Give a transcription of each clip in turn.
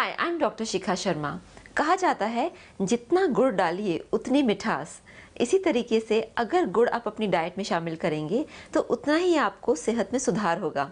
Hi, I am doctor Shikha Sharma. कहा जाता है जितना गुड़ डालिए उतनी मिठास। इसी तरीके से अगर गुड़ आप अपनी डाइट में शामिल करेंगे तो उतना ही आपको सेहत में सुधार होगा।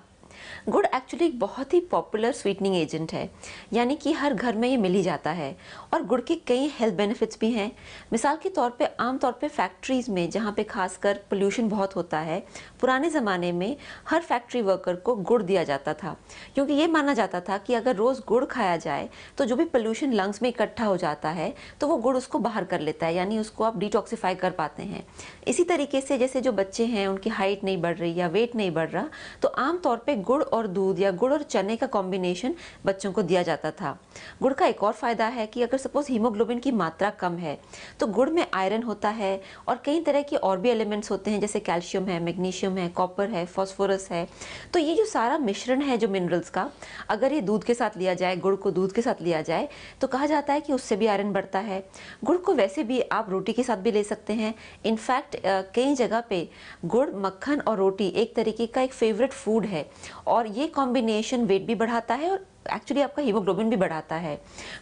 गुड़ एक्चुअली एक बहुत ही पॉपुलर स्वीटनिंग एजेंट है, यानी कि हर घर में ये मिल ही जाता है। और गुड़ के कई हेल्थ बेनिफिट्स भी हैं। मिसाल के तौर पे आम तौर पे फैक्ट्रीज़ में जहाँ पे खासकर पोल्यूशन बहुत होता है, पुराने ज़माने में हर फैक्ट्री वर्कर को गुड़ दिया जाता था, क्योंकि ये माना जाता था कि अगर रोज़ गुड़ खाया जाए तो जो भी पोल्यूशन लंग्स में इकट्ठा हो जाता है तो वो गुड़ उसको बाहर कर लेता है, यानी उसको आप डिटॉक्सिफाई कर पाते हैं। इसी तरीके से जैसे जो बच्चे हैं उनकी हाइट नहीं बढ़ रही या वेट नहीं बढ़ रहा, तो आम तौर पे गुड़ और दूध या गुड़ और चने का कॉम्बिनेशन बच्चों को दिया जाता था। गुड़ का एक और फायदा है कि अगर सपोज हीमोग्लोबिन की मात्रा कम है तो गुड़ में आयरन होता है और कई तरह के और भी एलिमेंट्स होते हैं, जैसे कैल्शियम है, मैग्नीशियम है, कॉपर है, फास्फोरस है। तो ये जो सारा मिश्रण है जो मिनरल्स का, अगर ये दूध के साथ लिया जाए, गुड़ को दूध के साथ लिया जाए, तो कहा जाता है कि उससे भी आयरन बढ़ता है। गुड़ को वैसे भी आप रोटी के साथ भी ले सकते हैं। इनफैक्ट कई जगह पे गुड़, मक्खन और रोटी एक तरीके का एक फेवरेट फूड है और ये कॉम्बिनेशन वेट भी बढ़ाता है और एक्चुअली आपका हीमोग्लोबिन भी बढ़ाता है।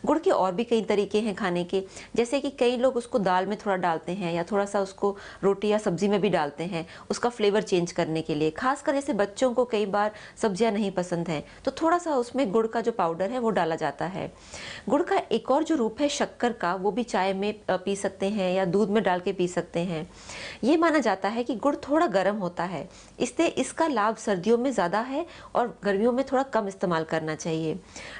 गुड़ के और भी कई तरीके हैं खाने के, जैसे कि कई लोग उसको दाल में थोड़ा डालते हैं या थोड़ा सा उसको रोटी या सब्जी में भी डालते हैं, उसका फ्लेवर चेंज करने के लिए। खासकर जैसे बच्चों को कई बार सब्जियां नहीं पसंद हैं तो थोड़ा सा उसमें गुड़ का जो पाउडर है वो डाला जाता है। गुड़ का एक और जो रूप है शक्कर का, वो भी चाय में पी सकते हैं या दूध में डाल के पी सकते हैं। ये माना जाता है कि गुड़ थोड़ा गर्म होता है, इसलिए इसका लाभ सर्दियों में ज़्यादा है और गर्मियों में थोड़ा कम इस्तेमाल करना चाहिए।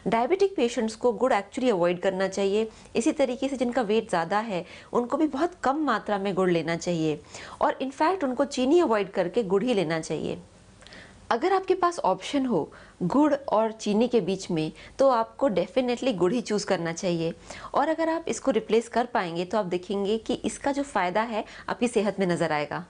डायबिटिक पेशेंट्स को गुड़ एक्चुअली अवॉइड करना चाहिए। इसी तरीके से जिनका वेट ज़्यादा है उनको भी बहुत कम मात्रा में गुड़ लेना चाहिए और इनफैक्ट उनको चीनी अवॉइड करके गुड़ ही लेना चाहिए। अगर आपके पास ऑप्शन हो गुड़ और चीनी के बीच में, तो आपको डेफिनेटली गुड़ ही चूज़ करना चाहिए। और अगर आप इसको रिप्लेस कर पाएंगे तो आप देखेंगे कि इसका जो फ़ायदा है आपकी सेहत में नज़र आएगा।